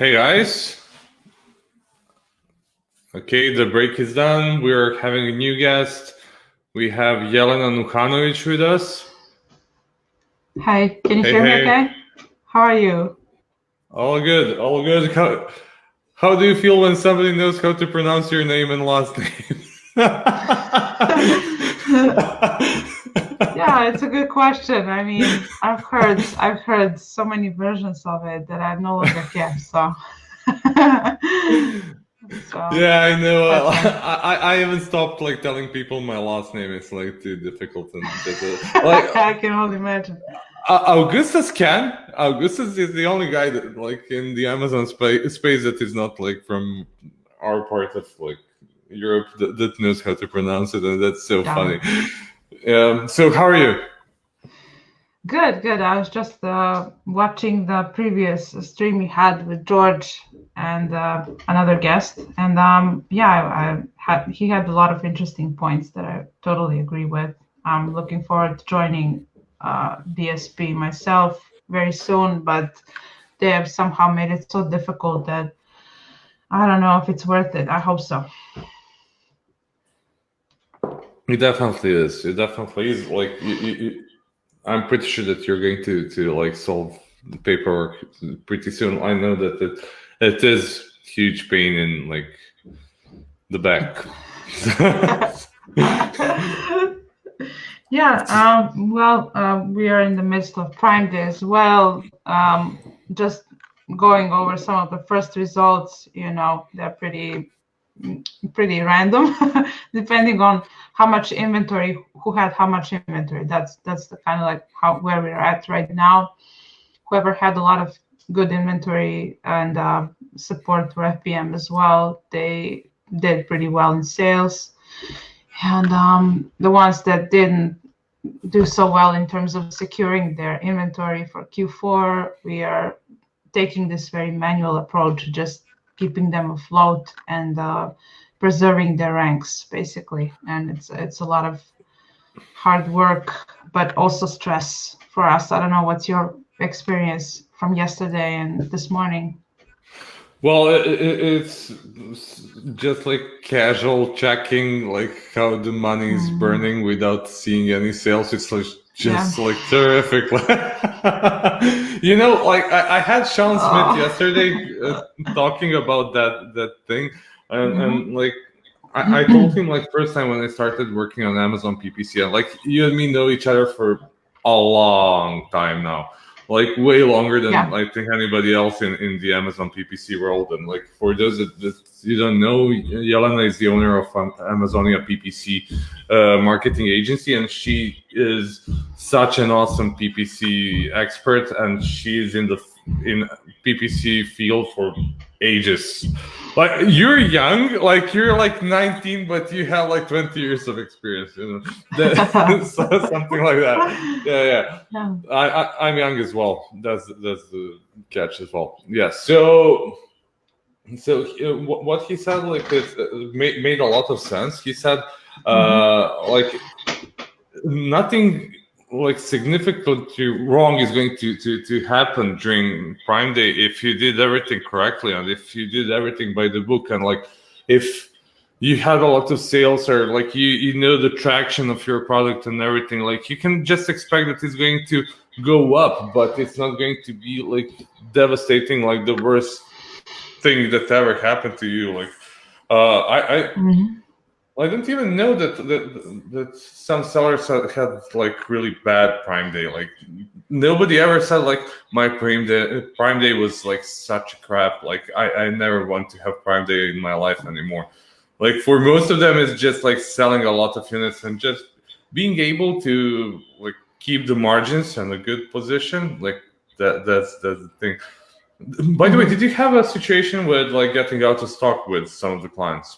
Hey guys. Okay, the break is done. We're having a new guest. We have Jelena Nuhanović with us. Hi, can you Hey, hear me hey. okay? How are you? All good, all good. How do you feel when somebody knows how to pronounce your name and last name? Yeah, it's a good question. I mean, I've heard so many versions of it that I no longer care. So, so Yeah, I know. quite fun. I haven't stopped like telling people my last name. It's like too difficult and just like I can only imagine. Augustus can. Augustus is the only guy that, like, in the Amazon space that is not like from our part of like Europe that knows how to pronounce it, and that's so Yeah. funny. So how are you? Good, good. I was just watching the previous stream we had with George and another guest, and yeah, he had a lot of interesting points that I totally agree with. I'm looking forward to joining DSP myself very soon, but they have somehow made it so difficult that I don't know if it's worth it. I hope so. It definitely is. It definitely is. Like, I'm pretty sure that you're going to like solve the paperwork pretty soon. I know that it is huge pain in like the back. Yeah, well, we are in the midst of Prime Day as well. Just going over some of the first results, they're pretty random, depending on how much inventory, who had how much inventory. That's the kind of like where we're at right now. Whoever had a lot of good inventory and support for FBM as well, they did pretty well in sales. And the ones that didn't do so well in terms of securing their inventory for Q4, we are taking this very manual approach, just keeping them afloat and preserving their ranks, basically. And it's a lot of hard work, but also stress for us. I don't know what's your experience from yesterday and this morning. Well, it's just like casual checking, like how the money is burning without seeing any sales. It's like Yeah. just like terrific. Like I had Sean Smith Oh. yesterday talking about that thing, and Mhm. like I told him, like, first time when I started working on Amazon PPC, and like you and me know each other for a long time now, like way longer than Yeah. I think anybody else in the Amazon PPC world. And like for those that you don't know, Jelena is the owner of Amazonia PPC marketing agency, and she is such an awesome PPC expert, and she's in PPC field for ages. Like, you're young, like you're like 19, but you have like 20 years of experience, something like that. Yeah. Yeah. I'm young as well. That's the catch as well. Yeah. So what he said, like, it made a lot of sense. He said, Mhm. like, nothing like significantly wrong is going to happen during Prime Day if you did everything correctly and if you did everything by the book, and like if you had a lot of sales, or like you know the traction of your product and everything, like you can just expect that it's going to go up, but it's not going to be like devastating, like the worst thing that ever happened to you. Like Mhm. I didn't even know that some sellers had like really bad Prime Day. Like nobody ever said like my Prime Day was like such a crap. Like I never want to have Prime Day in my life anymore. Like for most of them, it's just like selling a lot of units and just being able to like keep the margins and a good position. Like that's the thing. By the way, Mhm. did you have a situation with like getting out of stock with some of the clients?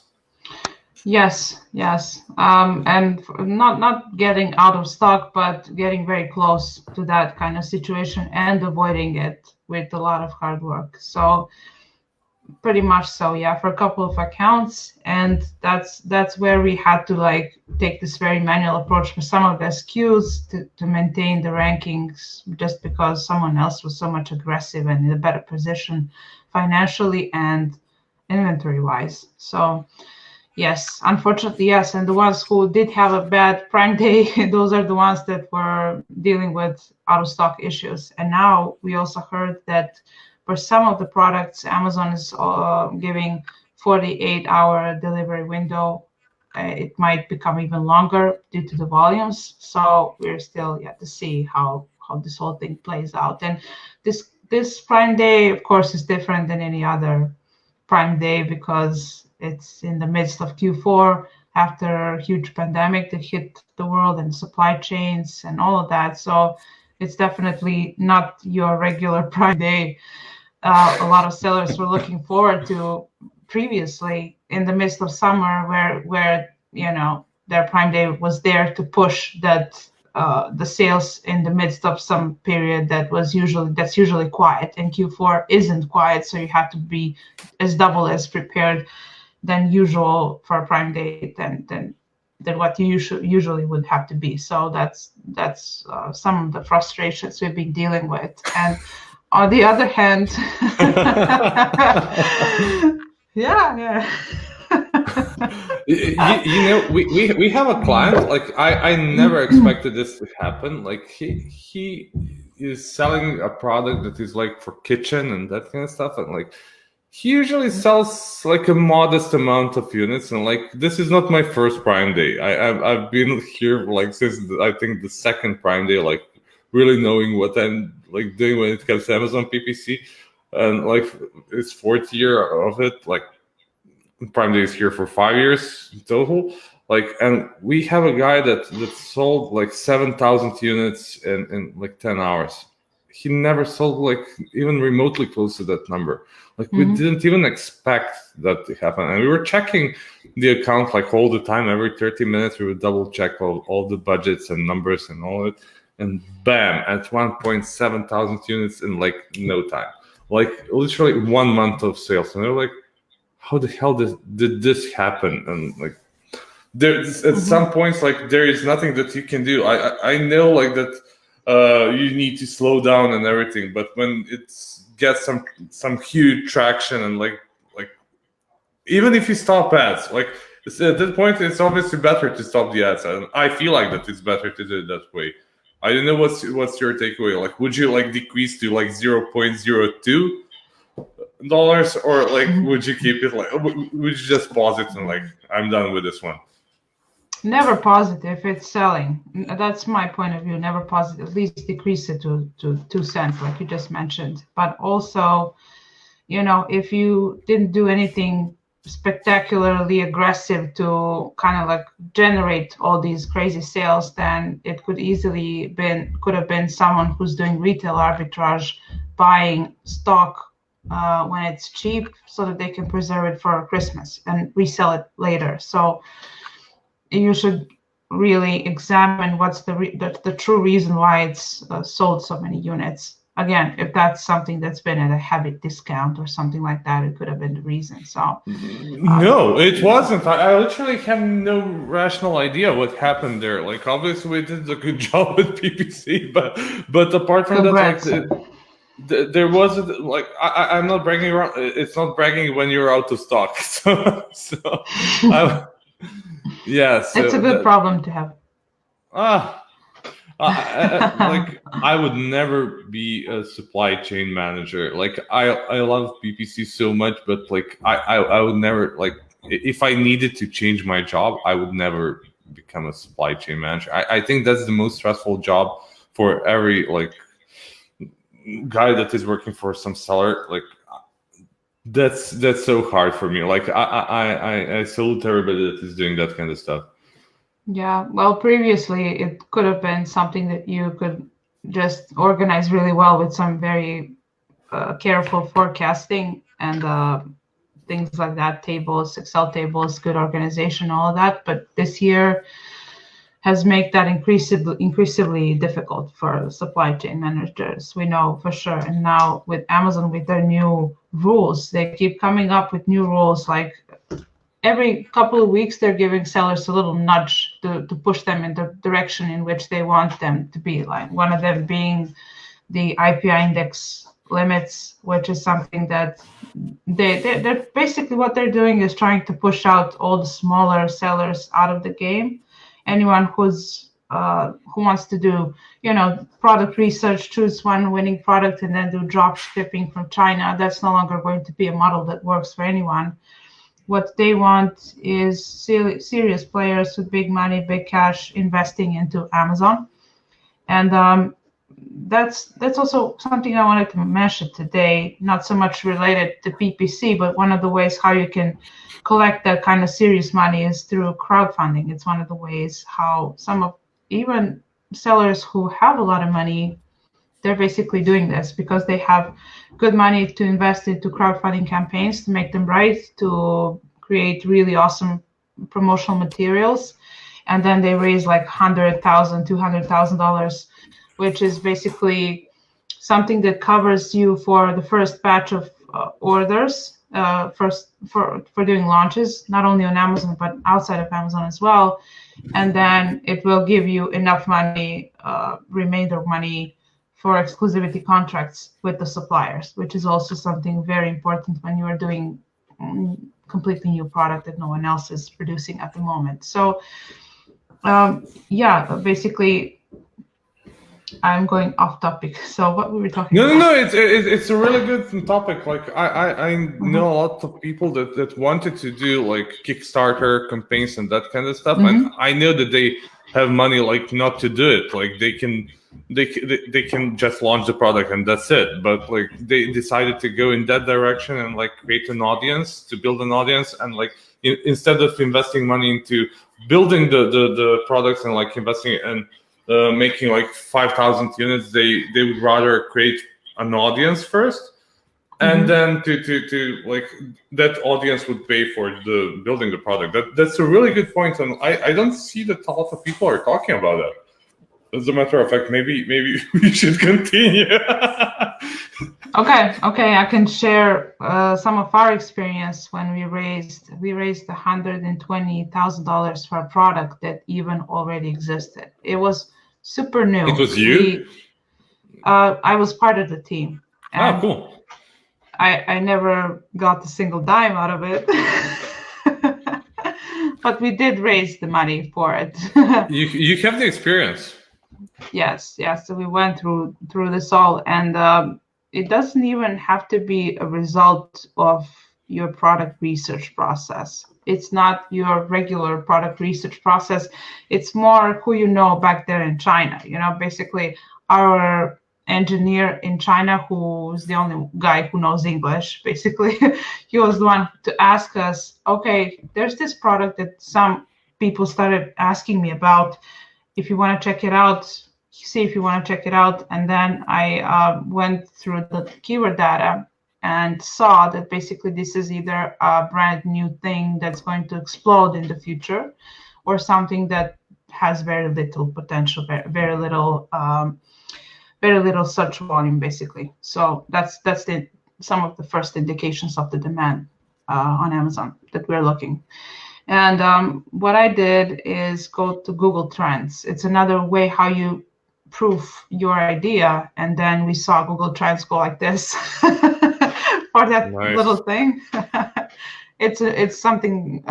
Yes, yes. And not getting out of stock, but getting very close to that kind of situation and avoiding it with a lot of hard work. So Pretty much so, yeah, for a couple of accounts, and that's where we had to like take this very manual approach for some of the SKUs to maintain the rankings, just because someone else was so much aggressive and in a better position financially and inventory wise. So yes, unfortunately, yes, and the ones who did have a bad Prime Day, those are the ones that were dealing with out of stock issues. And now we also heard that for some of the products, Amazon is giving 48-hour delivery window. It might become even longer due to the volumes. So we're still yet to see how this whole thing plays out. And this Prime Day, of course, is different than any other Prime Day because it's in the midst of Q4 after a huge pandemic that hit the world and supply chains and all of that. So it's definitely not your regular Prime Day. A lot of sellers were looking forward to previously in the midst of summer where their Prime Day was there to push that the sales in the midst of some period that's usually quiet, and Q4 isn't quiet, so you have to be as double as prepared than usual for a Prime Day than what you usually would have to be. So that's some of the frustrations we've been dealing with. And on the other hand, yeah. We have a client, like I never expected this to happen. Like he is selling a product that is like for kitchen and that kind of stuff, and like he usually sells like a modest amount of units, and like this is not my first Prime Day. I've been here like since I think the second Prime Day, like really knowing what I'm like doing when it comes to Amazon PPC, and like it's fourth year of it. Like Prime Day is here for 5 years in total. Like, and we have a guy that sold like 7,000 units in like 10 hours. He never sold like even remotely close to that number. Like we didn't even expect that to happen. And we were checking the account like all the time. Every 30 minutes, we would double check all the budgets and numbers and all it. And bam, at 1.7 thousand units in like no time. Like literally 1 month of sales. And they're like, how the hell did this happen? And like there's at some points, like there is nothing that you can do. I know like that you need to slow down and everything, but when it's gets some huge traction and like even if you stop ads, like at that point it's obviously better to stop the ads, and I feel like that it's better to do it that way. I don't know what's your takeaway. Like would you like decrease to like $0.02 or like would you keep it, like would you just pause it and like I'm done with this one? Never pause it if it's selling. That's my point of view. Never pause it. At least decrease it to 2 cents, like you just mentioned. But also, if you didn't do anything spectacularly aggressive to kind of like generate all these crazy sales, then it could have been someone who's doing retail arbitrage, buying stock when it's cheap so that they can preserve it for Christmas and resell it later. So you should really examine what's the true reason why it's sold so many units. Again, if that's something that's been at a heavy discount or something like that, it could have been the reason. So no, it wasn't. I literally have no rational idea what happened there. Like obviously we did a good job with PPC, but apart from Congrats. that, like there wasn't like I'm not bragging around. It's not bragging when you're out of stock. So yeah, so it's a good problem to have. Like I would never be a supply chain manager. Like I love PPC so much, but like I would never, like if I needed to change my job, I would never become a supply chain manager. I think that's the most stressful job for every like guy that is working for some seller. Like that's so hard for me. Like I salute everybody that is doing that kind of stuff. Yeah, well, previously it could have been something that you could just organize really well with some very careful forecasting and things like that, tables, Excel tables, good organization, all of that. But this year has made that increasingly difficult for supply chain managers. We know for sure. And now with Amazon, with their new rules, they keep coming up with new rules. Like every couple of weeks, they're giving sellers a little nudge to push them in the direction in which they want them to be. Like one of them being the IPI index limits, which is something that they're basically what they're doing is trying to push out all the smaller sellers out of the game. Anyone who wants to do, product research, choose one winning product, and then do drop shipping from China, that's no longer going to be a model that works for anyone. What they want is serious players with big money, big cash investing into Amazon, and that's also something I wanted to mention today. Not so much related to PPC, but one of the ways how you can collect that kind of serious money is through crowdfunding. It's one of the ways how some of even sellers who have a lot of money, they're basically doing this because they have good money to invest into crowdfunding campaigns to make them right, to create really awesome promotional materials, and then they raise like $100,000, $200,000, which is basically something that covers you for the first batch of orders, first for doing launches, not only on Amazon but outside of Amazon as well, and then it will give you enough money, remainder money, for exclusivity contracts with the suppliers, which is also something very important when you are doing completely new product that no one else is producing at the moment. So basically I'm going off topic. So what were we talking about? No, it's a really good topic. Like I know a lot of people that wanted to do like Kickstarter campaigns and that kind of stuff, and I know that they have money like not to do it. Like they can just launch the product and that's it. But like they decided to go in that direction and like create an audience, to build an audience, and like instead of investing money into building the products and like investing in making like 5,000 units, they would rather create an audience first, and then to like that audience would pay for the building the product. That's a really good point, and I don't see that a lot of people are talking about that. As a matter of fact, maybe we should continue. Okay, I can share some of our experience when we raised $120,000 for a product that even already existed. It was super new. It was you? I was part of the team. Oh, cool. I never got a single dime out of it. But we did raise the money for it. You have the experience. Yes. So we went through this all, and it doesn't even have to be a result of your product research process. It's not your regular product research process. It's more who you know back there in China. Basically our engineer in China, who's the only guy who knows English, basically, he was the one to ask us, okay, there's this product that some people started asking me about. If you want to check it out, see if you want to check it out. And then I went through the keyword data and saw that basically this is either a brand new thing that's going to explode in the future, or something that has very little potential, very little search volume, basically. So that's some of the first indications of the demand on Amazon that we're looking. And what I did is go to Google Trends. It's another way how you proof your idea. And then we saw Google Trends go like this for that little thing. It's something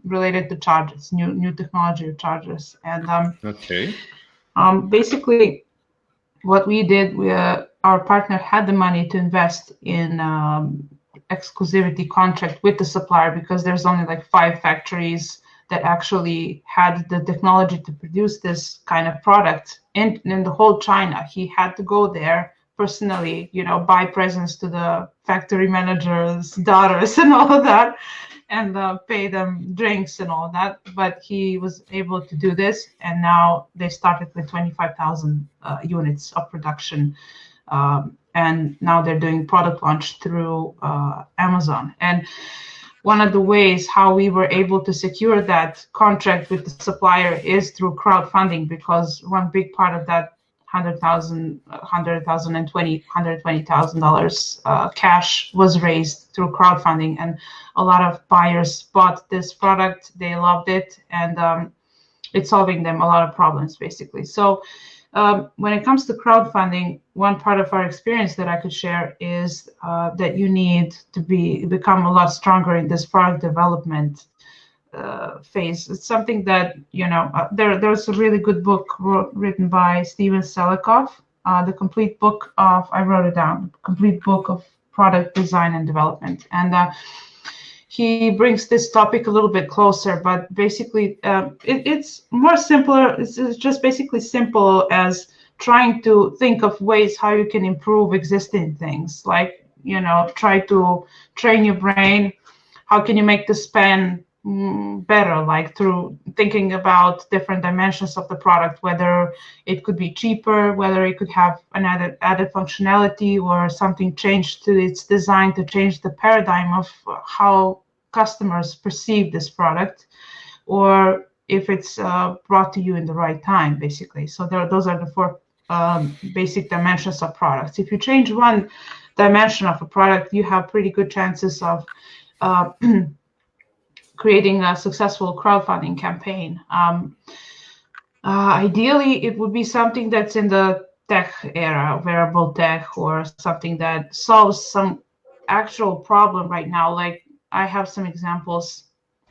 related to charges, new technology of charges. And basically what we did, our partner had the money to invest in exclusivity contract with the supplier, because there's only like 5 factories that actually had the technology to produce this kind of product in the whole China. He had to go there personally, buy presents to the factory managers' daughters and all of that, and pay them drinks and all that. But he was able to do this, and now they started with 25,000 units of production. And now they're doing product launch through Amazon. And one of the ways how we were able to secure that contract with the supplier is through crowdfunding, because one big part of that $120,000 cash was raised through crowdfunding, and a lot of buyers bought this product. They loved it, and it's solving them a lot of problems, basically. So when it comes to crowdfunding, one part of our experience that I could share is that you need to become a lot stronger in this product development phase. It's something that, there's a really good book written by Steven Selikoff, the complete book of, I wrote it down, complete book of product design and development. And he brings this topic a little bit closer, but basically it's more simpler. It's just basically simple as trying to think of ways how you can improve existing things. Like, try to train your brain. How can you make the span better? Like through thinking about different dimensions of the product, whether it could be cheaper, whether it could have an added functionality, or something changed to its design to change the paradigm of how customers perceive this product, or if it's brought to you in the right time, basically. So those are the four basic dimensions of products. If you change one dimension of a product, you have pretty good chances of creating a successful crowdfunding campaign. Ideally, it would be something that's in the tech era, wearable tech, or something that solves some actual problem right now. Like, I have some examples.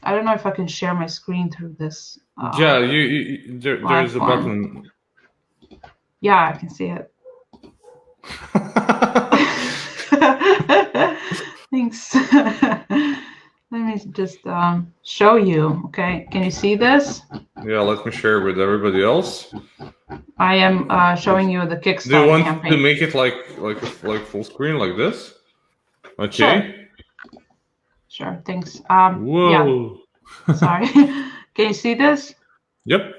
I don't know if I can share my screen through this. Yeah, there's a button. Yeah, I can see it. Thanks. Let me just show you. Okay, can you see this? Yeah, let me share with everybody else. I am showing you the Kickstarter Do you want campaign. to make it like full screen like this? Okay. Sure. Thanks. Whoa. Yeah. Sorry. Can you see this? Yep.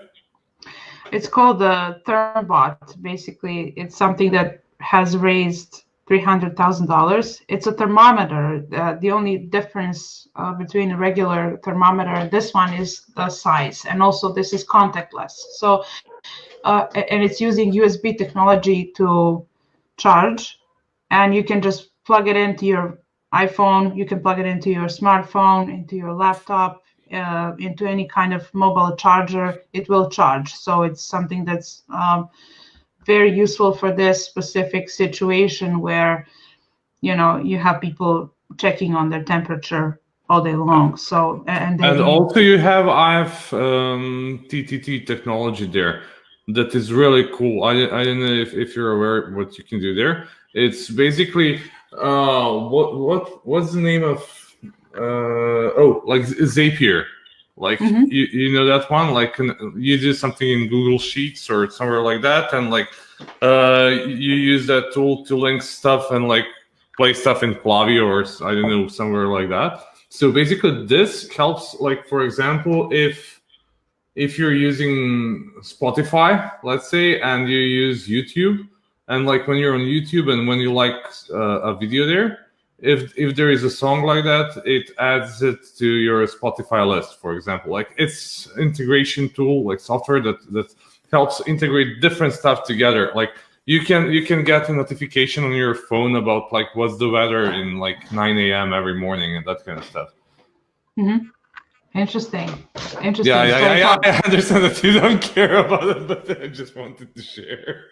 It's called the Thermobot. Basically, it's something that has raised $300,000. It's a thermometer. The only difference between a regular thermometer and this one is the size, and also this is contactless. So, and it's using USB technology to charge, and you can just plug it into your iPhone. You can plug it into your smartphone, into your laptop, into any kind of mobile charger. It will charge. So it's something that's very useful for this specific situation where, you have people checking on their temperature all day long. So and also you have TTT technology there that is really cool. I don't know if you're aware what you can do there. It's basically what's the name of like Zapier. Like you know that one, like you do something in Google Sheets or somewhere like that, and like you use that tool to link stuff and like play stuff in Klaviyo or I don't know, somewhere like that. So basically this helps, like, for example, if you're using Spotify, let's say, and you use YouTube, and like when you're on YouTube and when you like a video there, if there is a song like that, it adds it to your Spotify list, for example. Like, it's integration tool, like software that helps integrate different stuff together. Like you can get a notification on your phone about like what's the weather in like 9 a.m. every morning and that kind of stuff. Interesting. Yeah. I understand that you don't care about it, but I just wanted to share.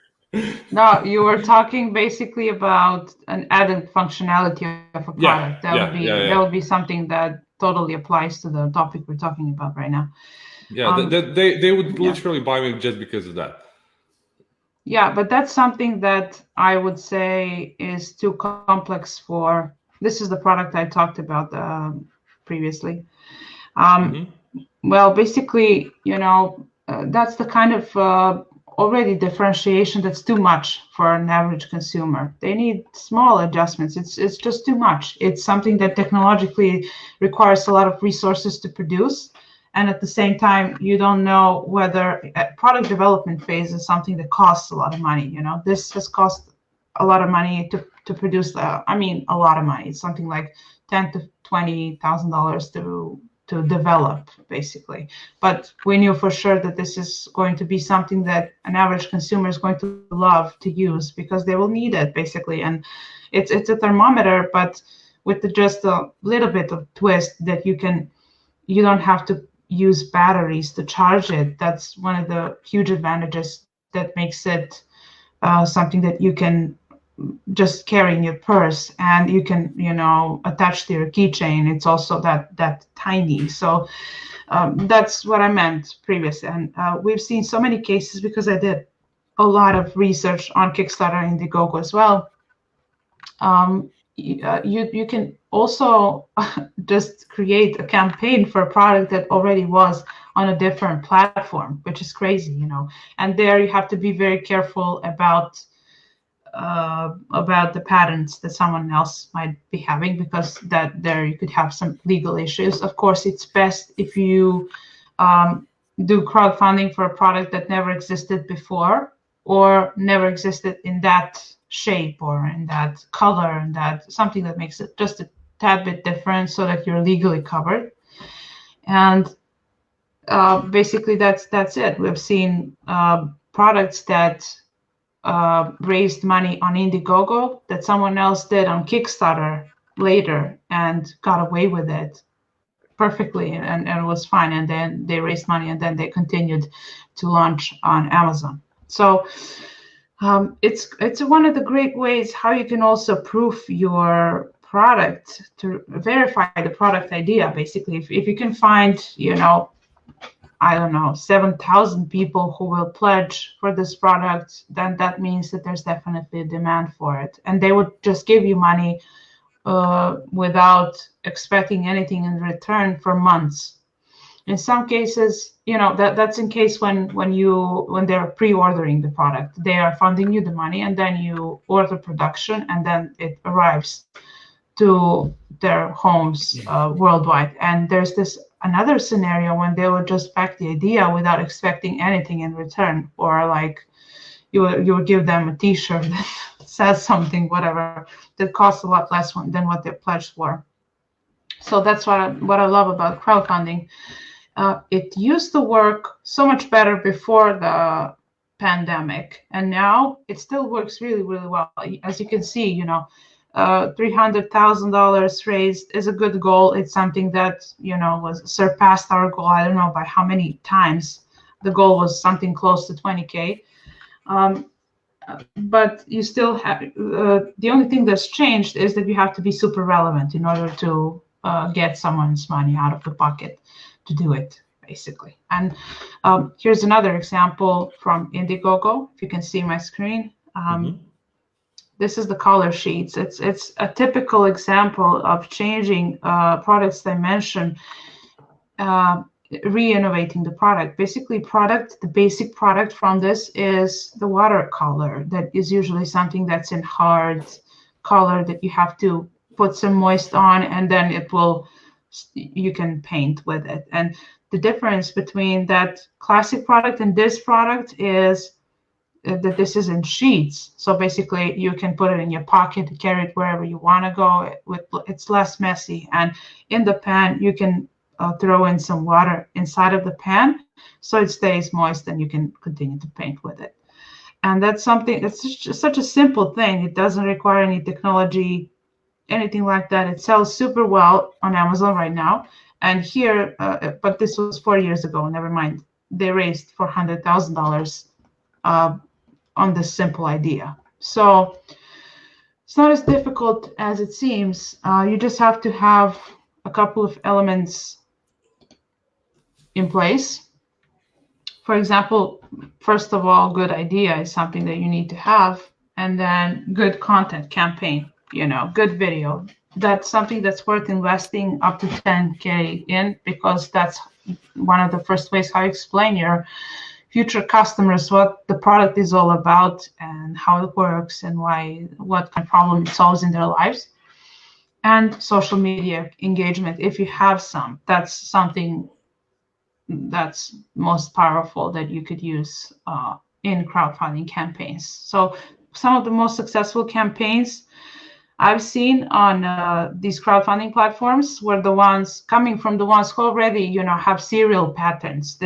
No, you were talking basically about an added functionality of a product. That would be something that totally applies to the topic we're talking about right now. Yeah, they would literally buy me just because of that. Yeah, but that's something that I would say is too complex for. This is the product I talked about previously. Well, basically, that's the kind of already differentiation that's too much for an average consumer. They need small adjustments. It's just too much. It's something that technologically requires a lot of resources to produce, and at the same time, you don't know whether product development phase is something that costs a lot of money. This has cost a lot of money to produce I mean, a lot of money. It's something like $10,000 to $20,000 to develop, basically. But we knew for sure that this is going to be something that an average consumer is going to love to use because they will need it, basically. And it's a thermometer, but with just a little bit of twist that you don't have to use batteries to charge it. That's one of the huge advantages that makes it something that you can just carry in your purse, and you can, attach to your keychain. It's also that tiny. So that's what I meant previously. And we've seen so many cases because I did a lot of research on Kickstarter and Indiegogo as well. You can also just create a campaign for a product that already was on a different platform, which is crazy, And there you have to be very careful about the patents that someone else might be having, because there you could have some legal issues. Of course, it's best if you do crowdfunding for a product that never existed before or never existed in that shape or in that color, and that something that makes it just a tad bit different so that you're legally covered. And basically that's it. We've seen products that raised money on Indiegogo that someone else did on Kickstarter later and got away with it perfectly, and it was fine. And then they raised money, and then they continued to launch on Amazon. So it's one of the great ways how you can also proof your product, to verify the product idea. Basically, if you can find, I don't know, 7,000 people who will pledge for this product, then that means that there's definitely a demand for it. And they would just give you money without expecting anything in return for months. In some cases, that's in case when they're pre-ordering the product, they are funding you the money, and then you order production, and then it arrives to their homes worldwide. And there's another scenario when they would just back the idea without expecting anything in return, or like you would give them a T-shirt that says something, whatever, that costs a lot less than what they pledged for. So that's what I love about crowdfunding. It used to work so much better before the pandemic, and now it still works really, really well. As you can see, $300,000 raised is a good goal. It's something that was surpassed our goal. I don't know by how many times. The goal was something close to 20K. But you still have the only thing that's changed is that you have to be super relevant in order to get someone's money out of the pocket to do it, basically. And here's another example from Indiegogo. If you can see my screen. This is the color sheets. It's a typical example of changing product's dimension, re-innovating the product. Basically, the basic product from this is the watercolor. That is usually something that's in hard color that you have to put some moist on, and then you can paint with it. And the difference between that classic product and this product is that this is in sheets. So basically you can put it in your pocket to carry it wherever you want to go. It's less messy. And in the pan, you can throw in some water inside of the pan so it stays moist, and you can continue to paint with it. And that's something that's just such a simple thing. It doesn't require any technology, anything like that. It sells super well on Amazon right now. And here, but this was 4 years ago, never mind. They raised $400,000 on this simple idea. So it's not as difficult as it seems. You just have to have a couple of elements in place. For example, first of all, good idea is something that you need to have, and then good content campaign, good video. That's something that's worth investing up to 10K in, because that's one of the first ways how you explain your future customers what the product is all about and how it works and what kind of problem it solves in their lives. And social media engagement, if you have some, that's something that's most powerful that you could use in crowdfunding campaigns. So some of the most successful campaigns I've seen on these crowdfunding platforms were the ones coming from the ones who already, have serial patterns.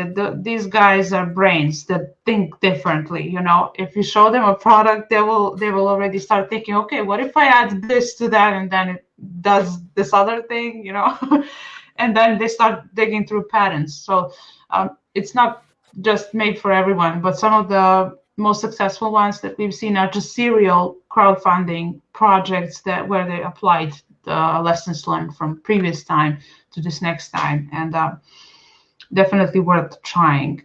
These guys are brains that think differently. If you show them a product, they will already start thinking, okay, what if I add this to that and then it does this other thing, and then they start digging through patterns. So it's not just made for everyone, but some of the most successful ones that we've seen are just serial crowdfunding projects where they applied the lessons learned from previous time to this next time, and definitely worth trying,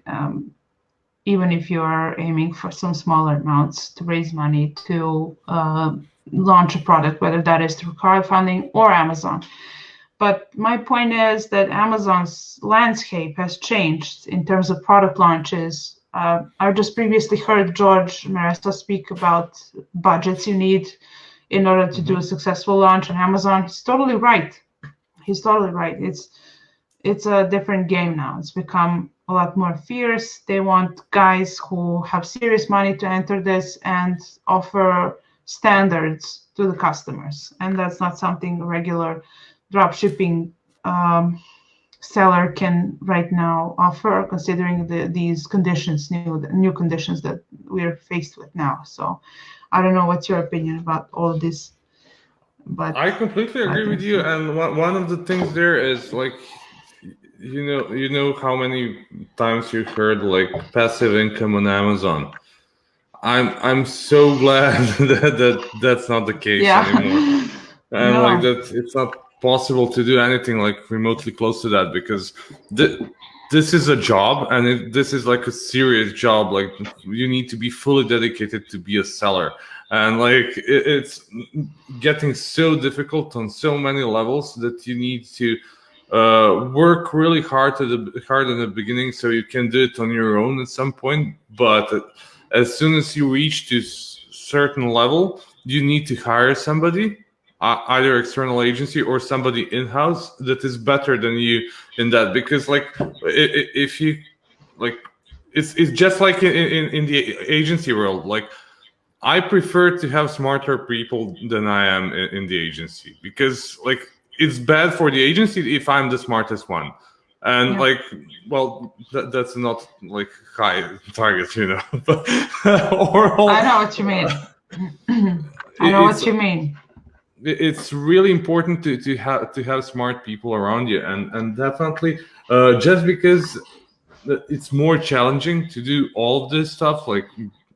even if you are aiming for some smaller amounts to raise money to launch a product, whether that is through crowdfunding or Amazon. But my point is that Amazon's landscape has changed in terms of product launches. I just previously heard George Maresta speak about budgets you need in order to do a successful launch on Amazon. He's totally right. It's a different game now. It's become a lot more fierce. They want guys who have serious money to enter this and offer standards to the customers. And that's not something a regular drop shipping seller can right now offer, considering these conditions, new conditions that we're faced with now. So I don't know what's your opinion about all of this, but I completely agree with you. And one of the things there is like, you know how many times you heard like passive income on Amazon. I'm so glad that's not the case anymore, and No. like that it's not possible to do anything like remotely close to that, because this is a job, and this is like a serious job. Like you need to be fully dedicated to be a seller, and like it's getting so difficult on so many levels that you need to work really hard in the beginning, so you can do it on your own at some point. But as soon as you reach this certain level, you need to hire somebody, either external agency or somebody in-house that is better than you in that. Because like if you like, it's just like in the agency world. Like I prefer to have smarter people than I am in the agency, because like it's bad for the agency if I'm the smartest one. And like, well, that's not like high target, but I know what you mean. I know what you mean. It's really important to have smart people around you, and definitely just because it's more challenging to do all of this stuff, like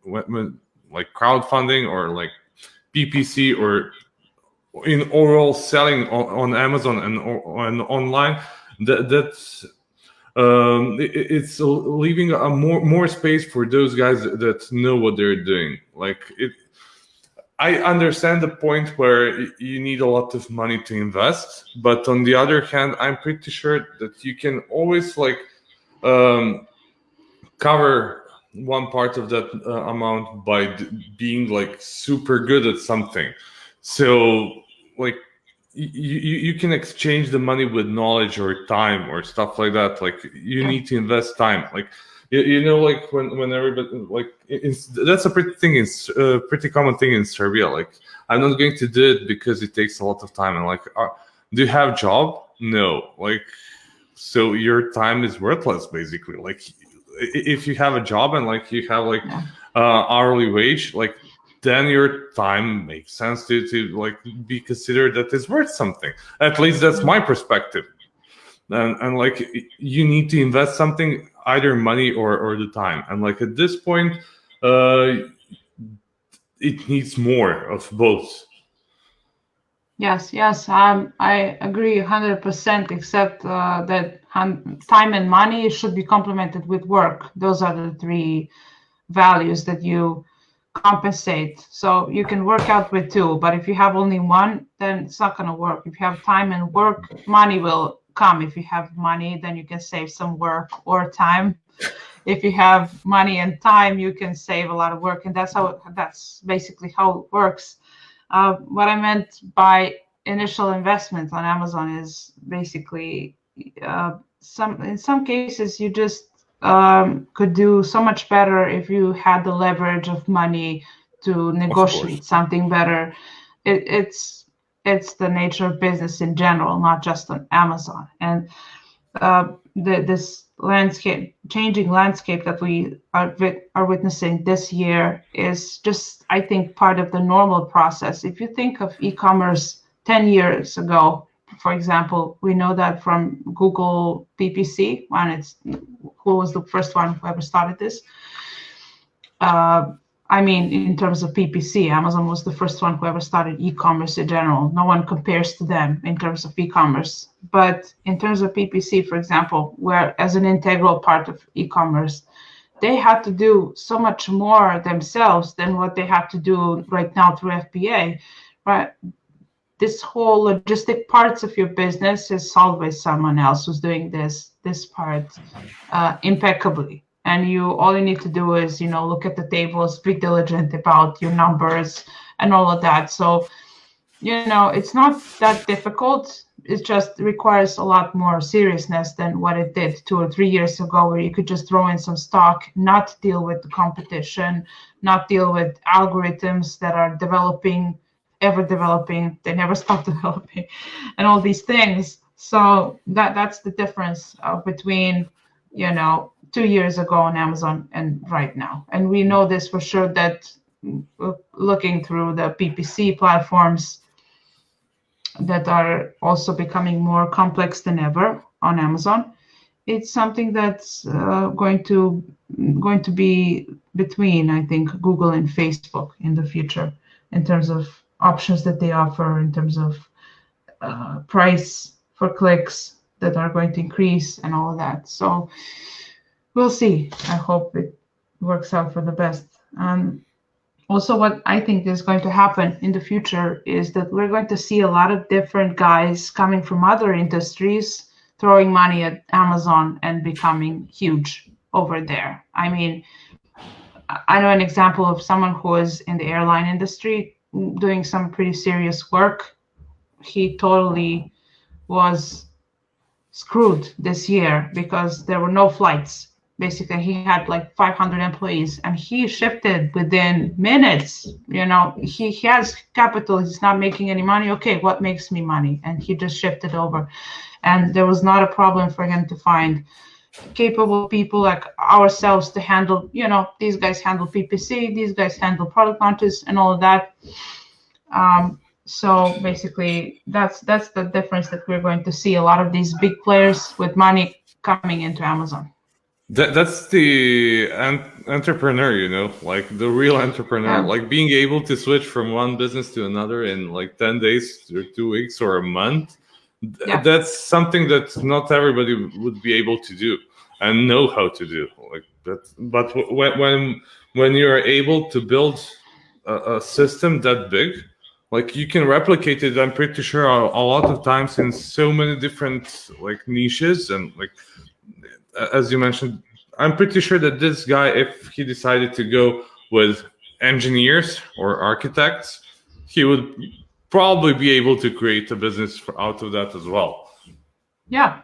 when like crowdfunding or like PPC or in overall selling on Amazon and online, that's it's leaving a more space for those guys that know what they're doing. Like I understand the point where you need a lot of money to invest, but on the other hand, I'm pretty sure that you can always like cover one part of that amount by being like super good at something. So like you can exchange the money with knowledge or time or stuff like that. Like you need to invest time. Like like when everybody like that's a pretty common thing in Serbia. Like I'm not going to do it because it takes a lot of time. And like, do you have job? No. Like, so your time is worthless basically. Like if you have a job and like you have like hourly wage, like then your time makes sense to like be considered that it's worth something. At least that's my perspective. And like you need to invest something, either money or the time. And like at this point, it needs more of both. Yes, I agree 100%, except that time and money should be complemented with work. Those are the three values that you compensate. So you can work out with two, but if you have only one, then it's not going to work. If you have time and work, money will come. If you have money, then you can save some work or time. If you have money and time, you can save a lot of work, and that's basically how it works. What I meant by initial investment on Amazon is basically in some cases you just could do so much better if you had the leverage of money to negotiate something better. It's the nature of business in general, not just on Amazon. And this changing landscape that we are witnessing this year is just, I think, part of the normal process. If you think of e-commerce 10 years ago, for example, we know that from Google PPC, who was the first one who ever started this. I mean, in terms of PPC, Amazon was the first one who ever started e-commerce in general. No one compares to them in terms of e-commerce. But in terms of PPC, for example, where as an integral part of e-commerce, they had to do so much more themselves than what they have to do right now through FBA, right? This whole logistic parts of your business is solved by someone else who's doing this part impeccably. And all you need to do is, look at the tables, be diligent about your numbers and all of that. So, it's not that difficult. It just requires a lot more seriousness than what it did 2 or 3 years ago, where you could just throw in some stock, not deal with the competition, not deal with algorithms that are ever developing. They never stop developing, and all these things. So that's the difference between, 2 years ago on Amazon and right now. And we know this for sure, that looking through the PPC platforms that are also becoming more complex than ever on Amazon, it's something that's going to be between, I think, Google and Facebook in the future, in terms of options that they offer, in terms of price for clicks that are going to increase and all of that. So we'll see. I hope it works out for the best. Also, what I think is going to happen in the future is that we're going to see a lot of different guys coming from other industries throwing money at Amazon and becoming huge over there. I mean, I know an example of someone who was in the airline industry doing some pretty serious work. He totally was screwed this year because there were no flights. Basically, he had like 500 employees, and he shifted within minutes. He has capital, he's not making any money. Okay, what makes me money? And he just shifted over. And there was not a problem for him to find capable people like ourselves to handle, these guys handle PPC, these guys handle product launches and all of that. So basically, that's the difference, that we're going to see a lot of these big players with money coming into Amazon. That's the entrepreneur, like the real entrepreneur, like being able to switch from one business to another in like 10 days or 2 weeks or a month. That's something that not everybody would be able to do and know how to do like that. But when you're able to build a system that big, like you can replicate it, I'm pretty sure a lot of times in so many different like niches. And like, as you mentioned, I'm pretty sure that this guy, if he decided to go with engineers or architects, he would probably be able to create a business out of that as well. Yeah.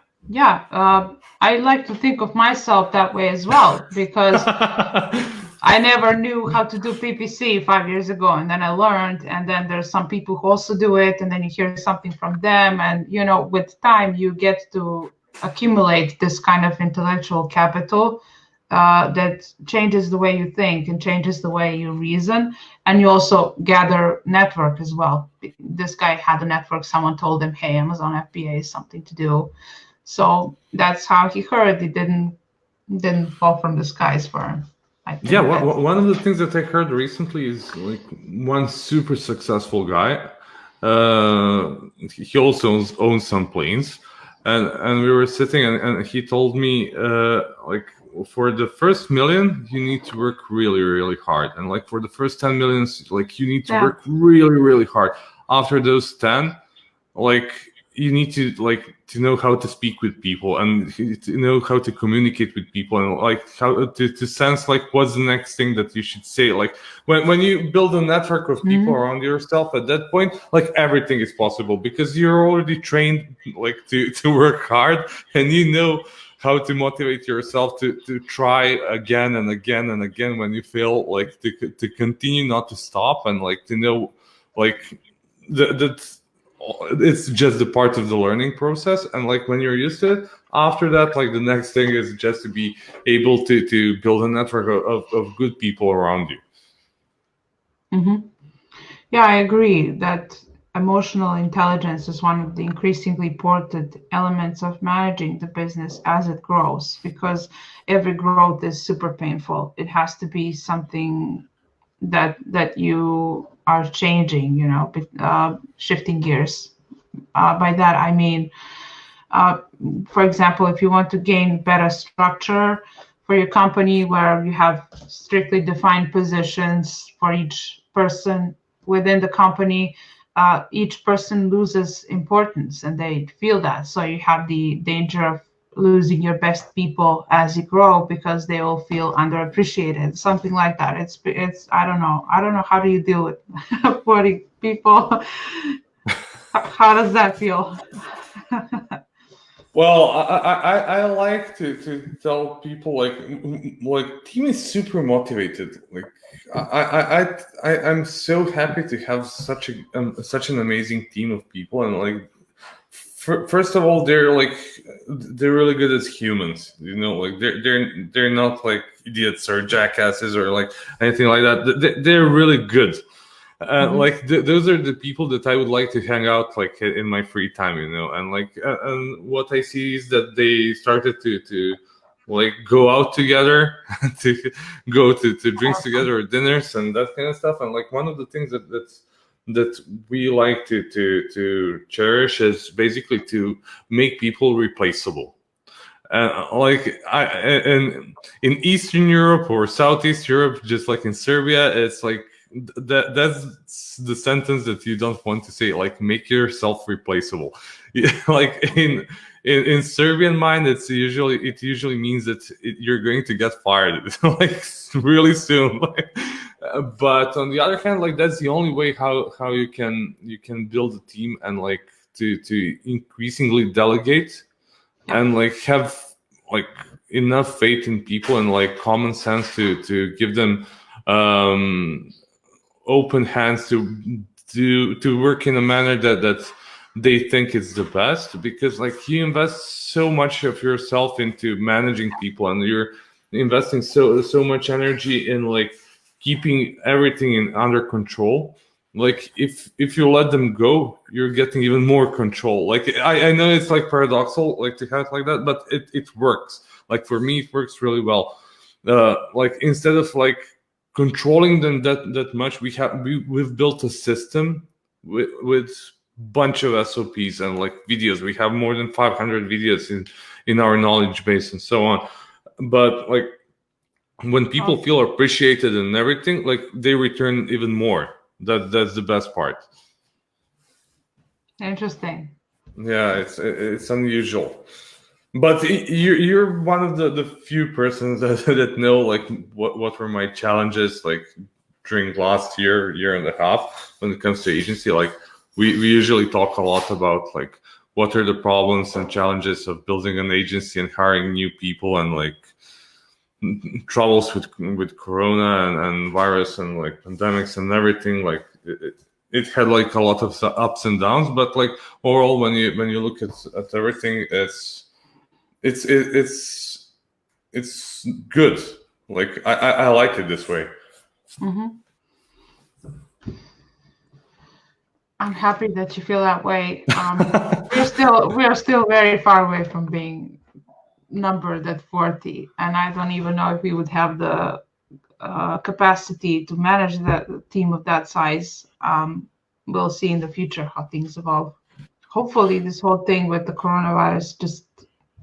I like to think of myself that way as well, because I never knew how to do PPC 5 years ago, and then I learned, and then there's some people who also do it, and then you hear something from them, and with time you get to accumulate this kind of intellectual capital that changes the way you think and changes the way you reason, and you also gather network as well. This guy had a network. Someone told him, hey, Amazon FBA is something to do. So that's how he heard. It didn't fall from the skies for him. Yeah, one of the things that I heard recently is like one super successful guy. He also owns some planes. And we were sitting, and he told me, like, for the first million, you need to work really, really hard. And like for the first 10 millions, like you need to work really, really hard. After those 10, like you need to know how to speak with people and to know how to communicate with people and like how to sense like what's the next thing that you should say. Like when you build a network of people around yourself, at that point, like everything is possible because you're already trained like to work hard, and how to motivate yourself to try again and again and again when you fail, like to continue, not to stop, and like to know like that it's just a part of the learning process. And like when you're used to it, after that, like the next thing is just to be able to build a network of good people around you. Mm-hmm. Yeah, I agree that emotional intelligence is one of the increasingly important elements of managing the business as it grows, because every growth is super painful. It has to be something that you are changing, shifting gears. By that I mean, for example, if you want to gain better structure for your company where you have strictly defined positions for each person within the company, each person loses importance and they feel that. So you have the danger of losing your best people as you grow because they all feel underappreciated, something like that. It's I don't know how do you deal with 40 people. How does that feel? Well, I like to tell people like team is super motivated. Like I'm so happy to have such an amazing team of people. And like first of all, they're really good as humans. Like they're not like idiots or jackasses or like anything like that. They're really good. Like those are the people that I would like to hang out like in my free time, and like and what I see is that they started to like go out together, to go to drinks together or dinners and that kind of stuff. And like one of the things that we like to cherish is basically to make people replaceable. Like and in Eastern Europe or Southeast Europe, just like in Serbia, it's like that's the sentence that you don't want to say, like make yourself replaceable. Like in Serbian mind, it usually means that you're going to get fired like really soon. But on the other hand, like that's the only way how you can build a team and like to increasingly delegate and like have like enough faith in people and like common sense to give them open hands to work in a manner that they think is the best, because like you invest so much of yourself into managing people and you're investing so much energy in like keeping everything under control. Like if you let them go, you're getting even more control. Like I know it's like paradoxical like to have it like that, but it works. Like for me it works really well. Like instead of like controlling them that much, we've built a system with bunch of SOPs and like videos. We have more than 500 videos in our knowledge base and so on. But like when people feel appreciated and everything, like they return even more. That's the best part. Interesting. Yeah, it's unusual. But you're one of the few persons that know like what were my challenges like during last year and a half when it comes to agency. Like we usually talk a lot about like what are the problems and challenges of building an agency and hiring new people, and like troubles with corona and virus and like pandemics and everything. Like it had like a lot of ups and downs, but like overall when you look at everything, it's good. Like I like it this way. Mm-hmm. I'm happy that you feel that way. We are still very far away from being numbered at 40, and I don't even know if we would have the capacity to manage the team of that size. We'll see in the future how things evolve. Hopefully, this whole thing with the coronavirus just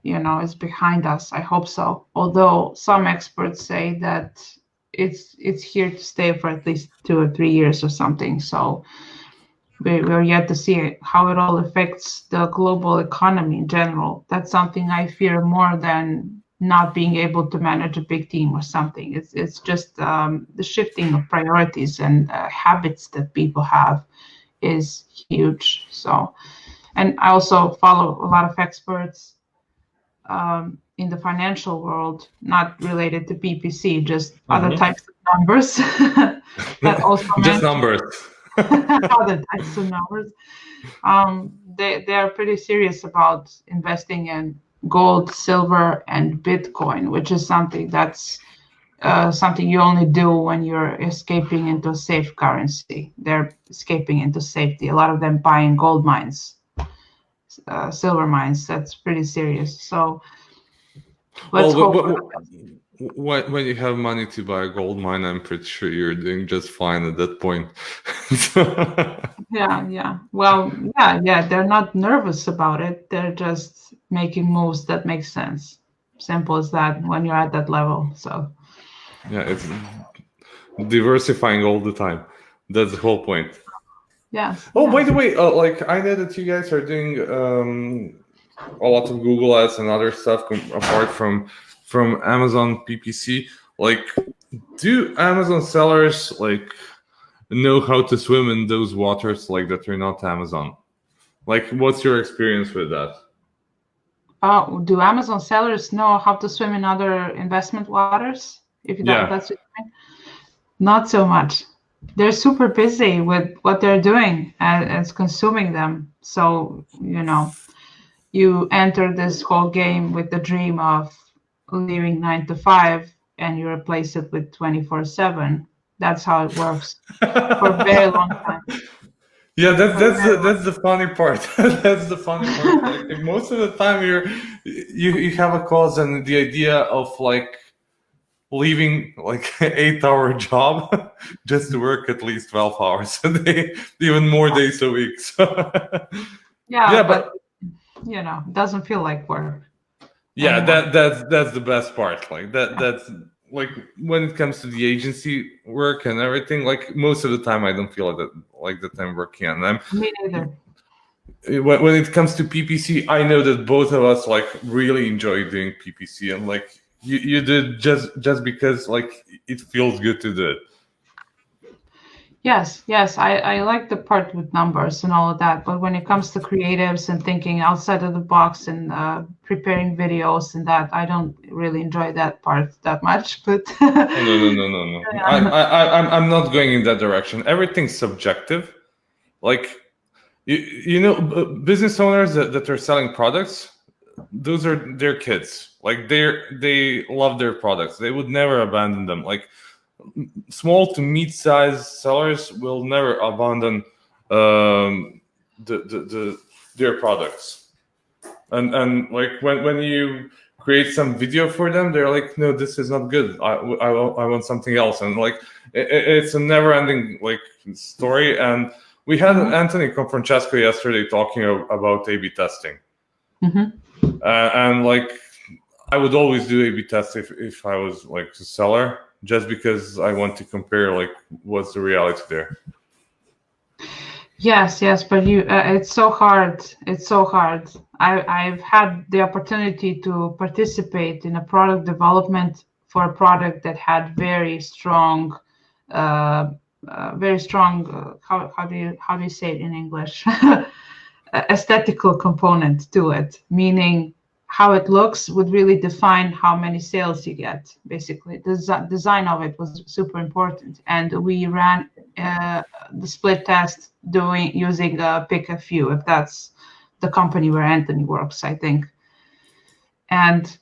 is behind us. I hope so. Although some experts say that it's here to stay for at least 2 or 3 years or something. So we're yet to see how it all affects the global economy in general. That's something I fear more than not being able to manage a big team or something. It's just the shifting of priorities and habits that people have is huge. So, and I also follow a lot of experts in the financial world, not related to PPC, just other types of numbers that also just numbers. other types of numbers. They are pretty serious about investing in gold, silver, and Bitcoin, which is something that's something you only do when you're escaping into a safe currency. They're escaping into safety. A lot of them buying gold mines, silver mines. That's pretty serious. So let's hope. When you have money to buy a gold mine, I'm pretty sure you're doing just fine at that point. Yeah. Well, yeah. They're not nervous about it. They're just making moves that make sense. Simple as that. When you're at that level, so. Yeah, it's diversifying all the time. That's the whole point. Yes. Oh, by the way, like I know that you guys are doing a lot of Google ads and other stuff apart from Amazon PPC. Like, do Amazon sellers like know how to swim in those waters like that are not Amazon? Like, what's your experience with that? Do Amazon sellers know how to swim in other investment waters? If that's what you mean? Not so much. They're super busy with what they're doing and it's consuming them. So, you enter this whole game with the dream of leaving 9 to 5 and you replace it with 24/7. That's how it works for a very long time. Yeah, that's the funny part. That's the funny part. Like, most of the time you have a cause and the idea of like leaving like 8-hour job just to work at least 12 hours a day, even more days a week. So, yeah, but it doesn't feel like work. Yeah, that's the best part. Like that's like when it comes to the agency work and everything, like most of the time I don't feel like that I'm working on them. Me neither. When it comes to PPC, I know that both of us like really enjoy doing PPC, and like you did just because like it feels good to do it. Yes, I like the part with numbers and all of that, but when it comes to creatives and thinking outside of the box and preparing videos and that, I don't really enjoy that part that much. But no. I'm not going in that direction. Everything's subjective. Like business owners that are selling products, those are their kids. Like they love their products. They would never abandon them. Like small to mid-sized sellers will never abandon their products, and like when you create some video for them, they're like, no, this is not good. I want something else, and like it's a never-ending like story. And we had Anthony Confrancesco yesterday talking about A/B testing, and like I would always do A/B tests if I was like a seller, just because I want to compare like what's the reality there. Yes, but it's so hard. It's so hard. I've had the opportunity to participate in a product development for a product that had very strong, how do you say it in English? Aesthetical component to it, meaning how it looks would really define how many sales you get. Basically, the design of it was super important, and we ran the split test using Pick a Few, if that's the company where Anthony works, I think. And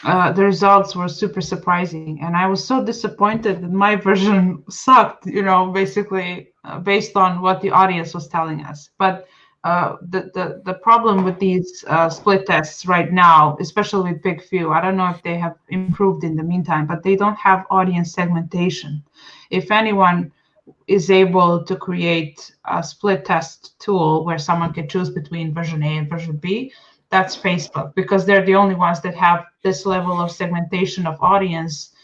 the results were super surprising, and I was so disappointed that my version sucked. Basically based on what the audience was telling us, but. The problem with these split tests right now, especially with Pick Few, I don't know if they have improved in the meantime, but they don't have audience segmentation. If anyone is able to create a split test tool where someone can choose between version A and version B, that's Facebook, because they're the only ones that have this level of segmentation of audience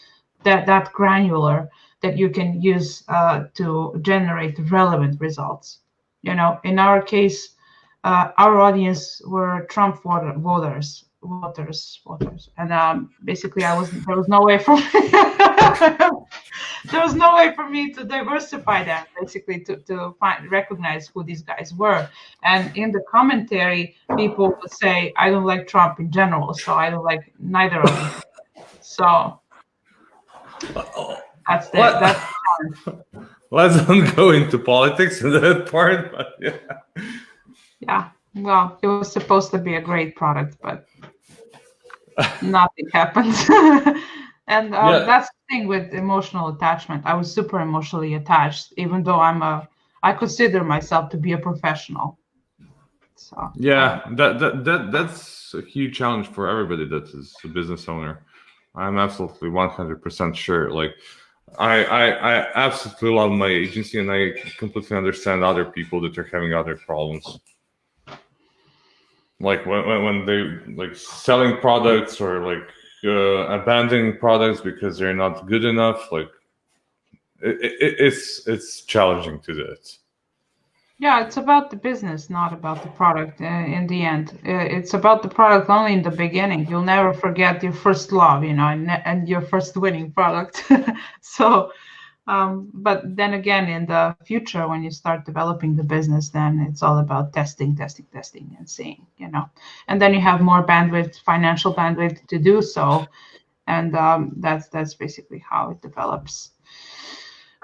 that granular that you can use to generate relevant results. In our case, our audience were Trump voters, and basically there was no way for me. there was no way for me to diversify that, basically to recognize who these guys were. And in the commentary, people would say, I don't like Trump in general, so I don't like neither of them. So that's the challenge. Let's not go into politics in that part, but yeah. Yeah, well, it was supposed to be a great product, but nothing happens. And that's the thing with emotional attachment. I was super emotionally attached, even though I consider myself to be a professional. So yeah, that's a huge challenge for everybody that is a business owner. I'm absolutely 100% sure. Like, I absolutely love my agency, and I completely understand other people that are having other problems. Like when they like selling products or like abandoning products because they're not good enough. Like it's challenging to do it. yeah, it's about the business, not about the product in the end. It's about the product only in the beginning. You'll never forget your first love, and your first winning product. So, but then again, in the future, when you start developing the business, then it's all about testing, and seeing, and then you have more bandwidth, financial bandwidth to do so. And that's basically how it develops.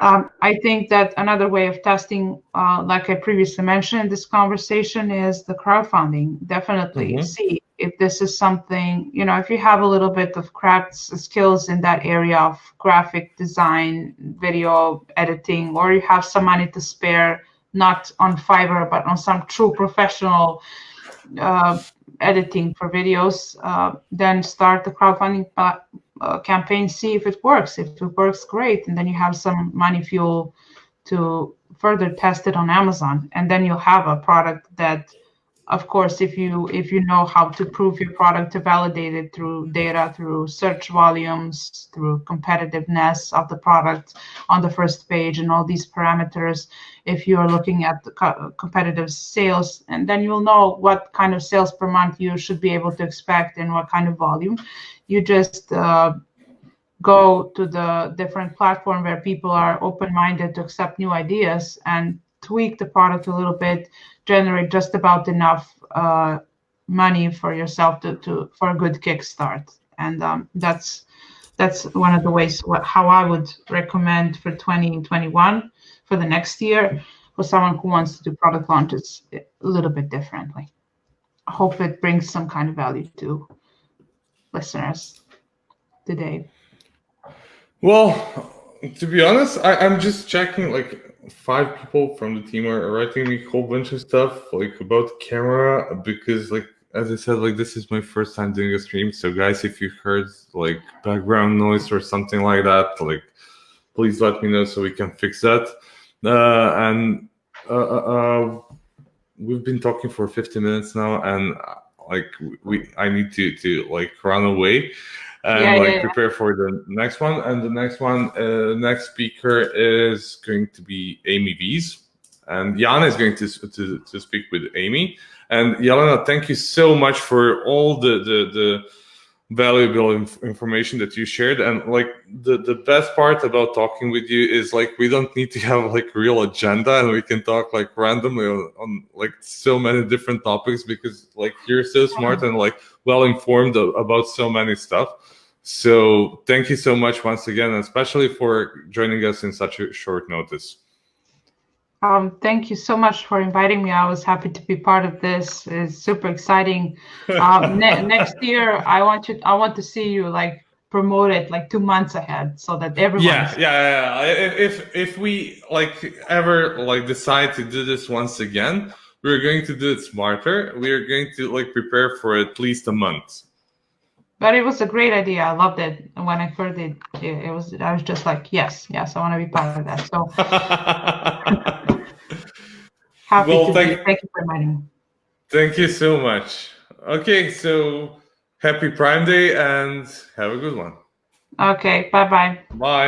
I think that another way of testing, like I previously mentioned in this conversation, is the crowdfunding. Definitely see if this is something, if you have a little bit of crafts skills in that area of graphic design, video editing, or you have some money to spare, not on Fiverr, but on some true professional editing for videos, then start the crowdfunding campaign, see if it works. If it works, great, and then you have some money fuel to further test it on Amazon, and then you'll have a product that, of course, if you know how to prove your product, to validate it through data, through search volumes, through competitiveness of the product on the first page, and all these parameters. If you are looking at the competitive sales, and then you'll know what kind of sales per month you should be able to expect and what kind of volume. You just go to the different platform where people are open-minded to accept new ideas and tweak the product a little bit, generate just about enough money for yourself for a good kickstart. And that's one of the ways how I would recommend for 2021, for the next year, for someone who wants to do product launches a little bit differently. I hope it brings some kind of value to listeners today. Well, to be honest, I'm just checking. Like 5 people from the team are writing me a whole bunch of stuff like about camera, because like as I said, like this is my first time doing a stream. So guys, if you heard like background noise or something like that, like please let me know so we can fix that. And we've been talking for 50 minutes now, and like I need to like run away and prepare for the next one. And the next one, next speaker is going to be Amy Wies, and Jan is going to speak with Amy. And Jelena, thank you so much for all the valuable information that you shared. And like the best part about talking with you is like we don't need to have like real agenda, and we can talk like randomly on like so many different topics, because like you're so smart and like well informed about so many stuff. So thank you so much once again, and especially for joining us in such a short notice. Thank you so much for inviting me. I was happy to be part of this. It's super exciting. Next year, I want to see you like promote it like 2 months ahead, so that everyone. Yeah. If we like ever like decide to do this once again, we're going to do it smarter. We are going to like prepare for at least a month. But it was a great idea. I loved it. And when I heard it, I was just like, yes, I want to be part of that. So happy to be. Thank you for inviting me. Thank you so much. Okay, so happy Prime Day and have a good one. Okay, bye-bye. Bye.